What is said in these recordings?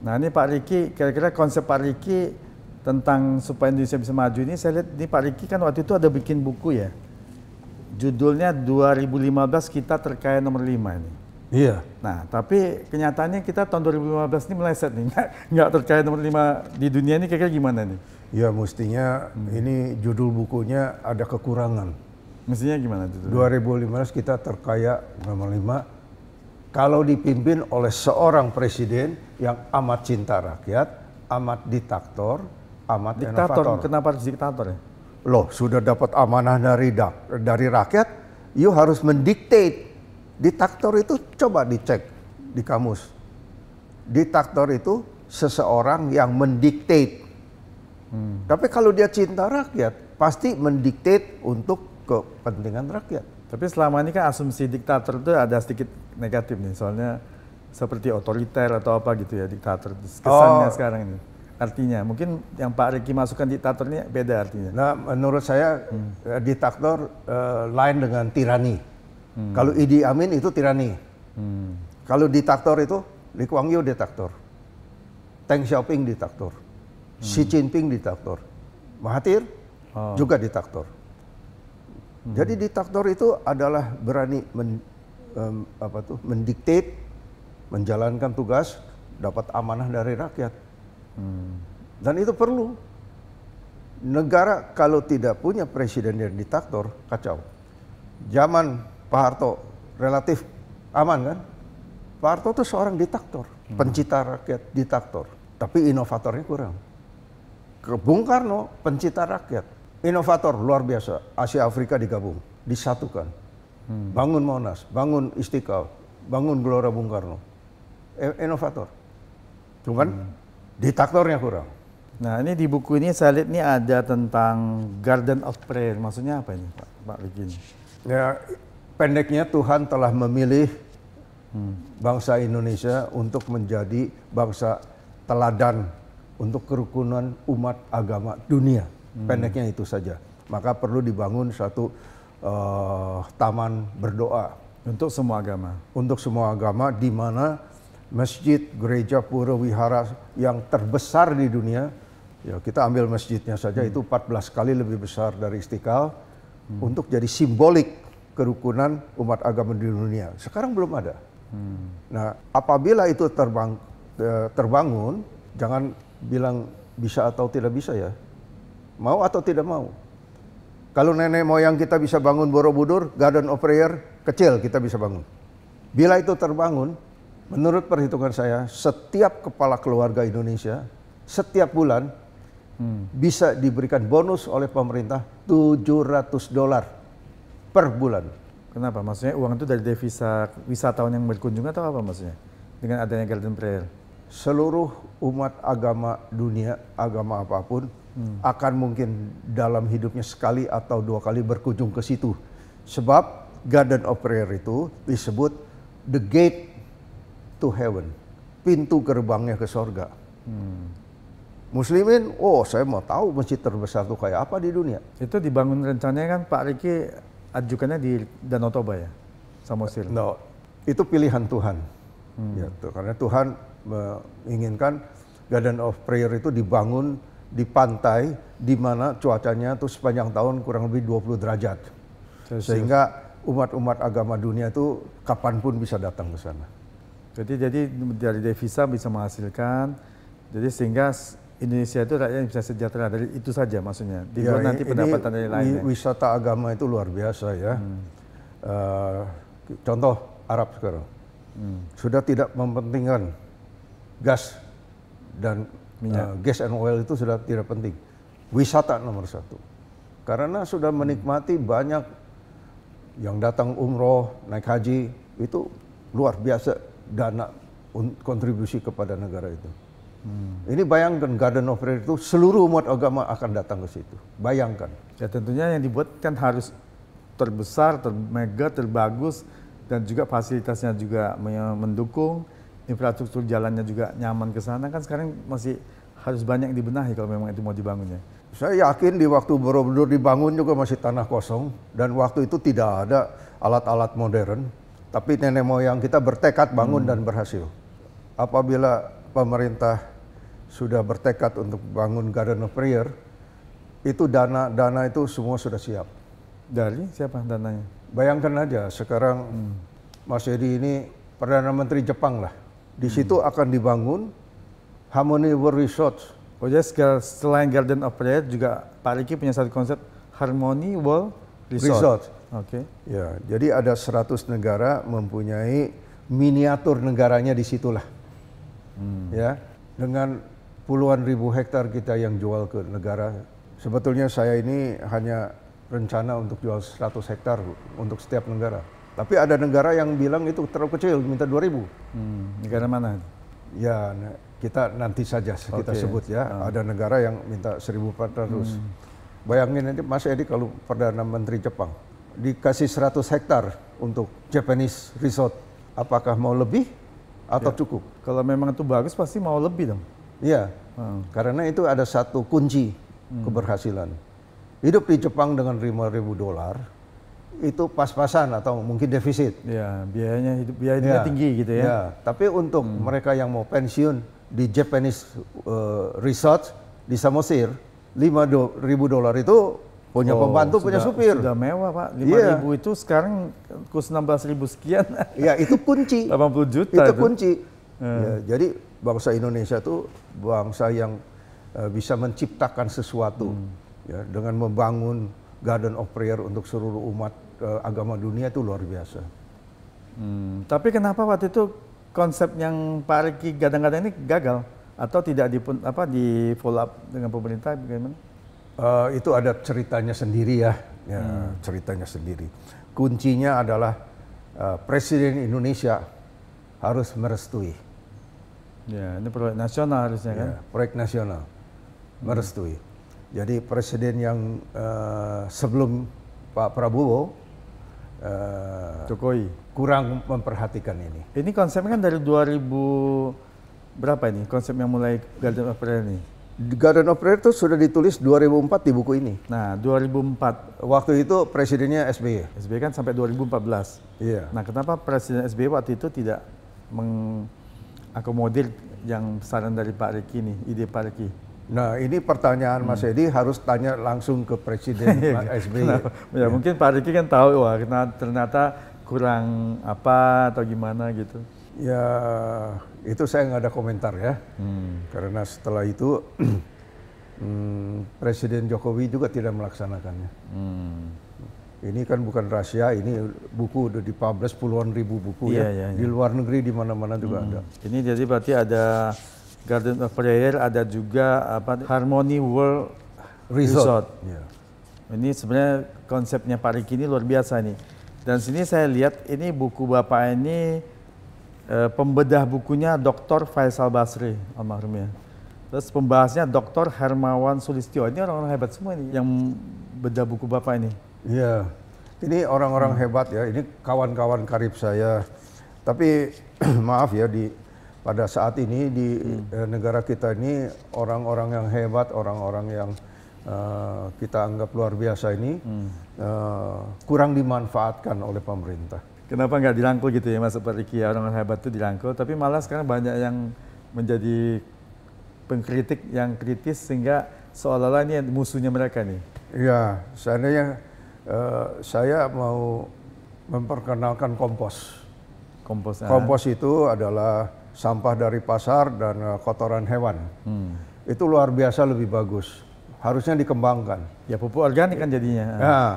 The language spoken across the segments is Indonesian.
Nah ini Pak Riki, kira-kira konsep Pak Riki tentang supaya Indonesia bisa maju ini, saya lihat ini Pak Riki kan waktu itu ada bikin buku ya. Judulnya 2015 kita terkaya nomor 5 ini. Iya. Nah, tapi kenyataannya kita tahun 2015 ini meleset nih, nggak terkaya nomor 5 di dunia ini, kira-kira gimana nih? Ya mestinya ini judul bukunya ada kekurangan. Mestinya gimana judulnya? 2015 kita terkaya nomor 5 kalau dipimpin oleh seorang presiden yang amat cinta rakyat, amat diktator, amat Diktator, inovator. kenapa harus diktator ya? Loh, sudah dapat amanah dari rakyat, you harus mendiktate. Diktator itu coba dicek di kamus. Diktator itu seseorang yang mendiktate. Tapi kalau dia cinta rakyat, pasti mendiktate untuk kepentingan rakyat. Tapi selama ini kan asumsi diktator itu ada sedikit negatif nih, soalnya seperti otoriter atau apa gitu ya diktator. Kesannya sekarang ini. Artinya, mungkin yang Pak Riki masukkan diktator ini beda artinya. Nah, menurut saya diktator lain dengan tirani. Kalau Idi Amin itu tirani. Kalau diktator itu Lee Kuan Yew diktator, Deng Xiaoping diktator, Xi Jinping diktator, Mahathir juga diktator. Jadi diktator itu adalah berani mendiktate, menjalankan tugas, dapat amanah dari rakyat. Dan itu perlu. Negara kalau tidak punya presiden yang diktator, kacau. Zaman Pak Harto relatif aman kan? Pak Harto itu seorang diktator, pencipta rakyat, diktator. Tapi inovatornya kurang. Bung Karno, pencipta rakyat. Inovator luar biasa, Asia Afrika digabung, disatukan. Bangun Monas, bangun Istiqlal, bangun Gelora Bung Karno. Inovator. Cuman diktatornya kurang. Nah ini di buku ini saya lihat ini ada tentang Garden of Prayer, maksudnya apa ini Pak Riki? Ya, pendeknya Tuhan telah memilih bangsa Indonesia untuk menjadi bangsa teladan untuk kerukunan umat agama dunia. Pendeknya itu saja. Maka perlu dibangun satu taman berdoa Untuk semua agama. Untuk semua agama, di mana masjid, gereja, pura, wihara yang terbesar di dunia, ya kita ambil masjidnya saja itu 14 kali lebih besar dari Istiqlal, untuk jadi simbolik kerukunan umat agama di dunia. Sekarang belum ada. Nah, apabila itu terbangun, jangan bilang bisa atau tidak bisa ya. Mau atau tidak mau. Kalau nenek moyang kita bisa bangun Borobudur, Garden of Prayer kecil kita bisa bangun. Bila itu terbangun, menurut perhitungan saya, setiap kepala keluarga Indonesia, setiap bulan bisa diberikan bonus oleh pemerintah $700 per bulan. Kenapa? Maksudnya uang itu dari devisa wisatawan yang berkunjung atau apa maksudnya? Dengan adanya Garden Prayer? Seluruh umat agama dunia, agama apapun, akan mungkin dalam hidupnya sekali atau 2 kali berkunjung ke situ. Sebab Garden of Prayer itu disebut the gate to heaven, pintu gerbangnya ke sorga. Muslimin, oh saya mau tahu masjid terbesar itu kayak apa di dunia. Itu dibangun rencananya kan Pak Riki ajukannya di Danau Toba ya, Samosir. No, itu pilihan Tuhan. Ya, karena Tuhan menginginkan Garden of Prayer itu dibangun di pantai di mana cuacanya tuh sepanjang tahun kurang lebih 20 derajat. Sehingga umat-umat agama dunia itu kapanpun bisa datang ke sana. Jadi dari devisa bisa menghasilkan, jadi sehingga Indonesia itu rakyatnya bisa sejahtera, dari itu saja maksudnya. Di luar nanti pendapatan dari lainnya. Wisata agama itu luar biasa ya. Contoh Arab sekarang. Sudah tidak mementingkan gas dan gas and oil itu sudah tidak penting. Wisata nomor 1. Karena sudah menikmati banyak yang datang umroh, naik haji, itu luar biasa dana kontribusi kepada negara itu. Ini bayangkan Garden of Prayer itu seluruh umat agama akan datang ke situ. Bayangkan. Ya tentunya yang dibuat kan harus terbesar, termega, terbagus, dan juga fasilitasnya juga mendukung, infrastruktur jalannya juga nyaman ke sana, kan sekarang masih harus banyak dibenahi kalau memang itu mau dibangunnya. Saya yakin di waktu Borobudur dibangun juga masih tanah kosong, dan waktu itu tidak ada alat-alat modern, tapi nenek moyang kita bertekad bangun dan berhasil. Apabila pemerintah sudah bertekad untuk bangun Garden of Prayer, itu dana itu semua sudah siap. Dari siapa dananya? Bayangkan aja sekarang Mas Edi ini Perdana Menteri Jepang lah. Di situ akan dibangun Harmony World Resort. Oh jadi selain Garden of Prayer juga Pak Riki punya satu konsep Harmony World Resort. Oke. Ya, jadi ada 100 negara mempunyai miniatur negaranya di situlah. Ya, dengan puluhan ribu hektar kita yang jual ke negara. Sebetulnya saya ini hanya rencana untuk jual 100 hektar untuk setiap negara. Tapi ada negara yang bilang itu terlalu kecil, minta 2.000. Negara mana? Ya, kita nanti saja kita sebut ya. Ada negara yang minta 1.400. Bayangin nanti Mas Edi kalau Perdana Menteri Jepang dikasih 100 hektar untuk Japanese resort, apakah mau lebih atau cukup? Kalau memang itu bagus pasti mau lebih dong. Iya, karena itu ada satu kunci keberhasilan. Hidup di Jepang dengan $5.000 itu pas-pasan atau mungkin defisit. Ya, biayanya tinggi gitu ya. Ya, tapi untuk mereka yang mau pensiun di Japanese resort di Samosir, $5.000 itu punya pembantu, punya supir. Sudah mewah Pak, 5.000 itu sekarang kurs 16.000 sekian. Ya, itu kunci. 80 juta itu kunci. Ya, jadi bangsa Indonesia itu bangsa yang bisa menciptakan sesuatu ya, dengan membangun Garden of Prayer untuk seluruh umat agama dunia itu luar biasa. Tapi kenapa waktu itu konsep yang Pak Riki gadang-gadang ini gagal atau tidak di follow up dengan pemerintah bagaimana? Itu ada ceritanya sendiri ya, ceritanya sendiri. Kuncinya adalah Presiden Indonesia harus merestui. Ya, ini proyek nasional harusnya kan? Proyek nasional, merestui. Jadi presiden yang sebelum Pak Prabowo, Jokowi kurang memperhatikan ini. Ini konsepnya kan dari 2000 berapa ini? Konsep yang mulai Garden of Prayer ini? Garden of Prayer itu sudah ditulis 2004 di buku ini. Nah, 2004. Waktu itu presidennya SBY. SBY kan sampai 2014. Iya. Nah, kenapa Presiden SBY waktu itu tidak mengakomodir yang saran dari Pak Riki ini, ide Pak Riki? Nah, ini pertanyaan Mas Edi harus tanya langsung ke Presiden SBY. Ya, mungkin Pak Riki kan tahu, wah ternyata kurang apa atau gimana gitu. Ya, itu saya nggak ada komentar ya. Karena setelah itu Presiden Jokowi juga tidak melaksanakannya. Ini kan bukan rahasia, ini buku udah dipublish puluhan ribu buku ya. Di luar negeri di mana-mana juga ada. Ini jadi berarti ada Garden of Prayer, ada juga Harmony World Resort. Yeah. Ini sebenarnya konsepnya Pak Riki ini luar biasa nih. Dan sini saya lihat ini buku Bapak ini pembedah bukunya Dr. Faisal Basri almarhum ya. Terus pembahasnya Dr. Hermawan Sulistyo. Ini orang-orang hebat semua ini yang bedah buku Bapak ini. Iya, ini orang-orang hebat ya, ini kawan-kawan karib saya. Tapi maaf ya, pada saat ini di negara kita ini orang-orang yang hebat, orang-orang yang kita anggap luar biasa ini kurang dimanfaatkan oleh pemerintah. Kenapa nggak dirangkul gitu ya Mas Riki, orang-orang hebat itu dirangkul, tapi malah sekarang banyak yang menjadi pengkritik yang kritis sehingga seolah-olah ini musuhnya mereka nih. Iya, seandainya saya mau memperkenalkan kompos. Kompos itu adalah sampah dari pasar dan kotoran hewan. Itu luar biasa lebih bagus. Harusnya dikembangkan. Ya pupuk organik kan jadinya. Nah,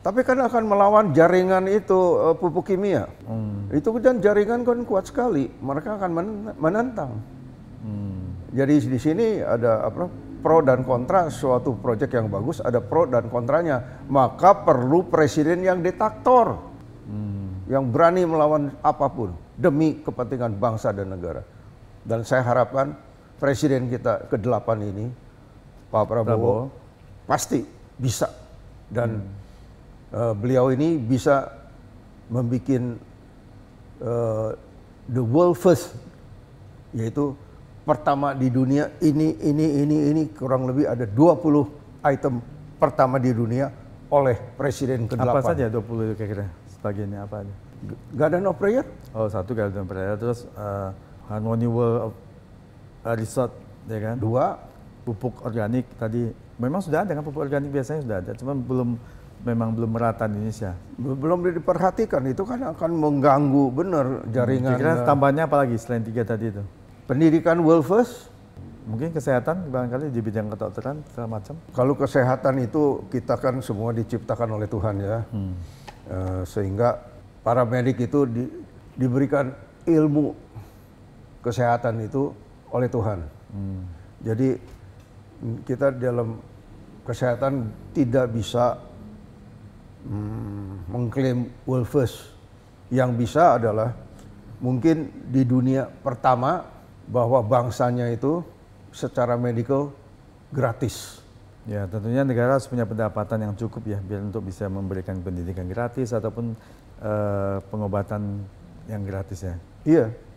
tapi kan akan melawan jaringan itu pupuk kimia. Itu kan jaringan kan kuat sekali. Mereka akan menentang. Jadi di sini ada pro dan kontra suatu proyek yang bagus, ada pro dan kontranya. Maka perlu presiden yang diktator, yang berani melawan apapun demi kepentingan bangsa dan negara. Dan saya harapkan presiden kita ke-8 ini, Pak Prabowo, pasti bisa. Dan beliau ini bisa membuat the world first, yaitu pertama di dunia ini kurang lebih ada 20 item pertama di dunia oleh presiden ke-8. Apa saja 20 itu kira-kira? Sebagiannya apa aja? Garden of Prayer. Oh, satu Garden of Prayer, terus Harmony World resort, ya kan? 2, Pupuk organik tadi memang sudah ada kan, pupuk organik biasanya sudah ada, cuma memang belum merata di Indonesia. belum diperhatikan, itu kan akan mengganggu benar jaringan. Kira-kira tambahannya apa lagi selain 3 tadi itu? Pendidikan well first. Mungkin kesehatan barangkali di bidang kedokteran segala macam. Kalau kesehatan itu kita kan semua diciptakan oleh Tuhan ya. Sehingga para medik itu diberikan ilmu kesehatan itu oleh Tuhan. Jadi kita dalam kesehatan tidak bisa mengklaim world first. Yang bisa adalah mungkin di dunia pertama bahwa bangsanya itu secara medical gratis. Ya, tentunya negara harus punya pendapatan yang cukup ya, biar untuk bisa memberikan pendidikan gratis ataupun pengobatan yang gratis ya. Iya.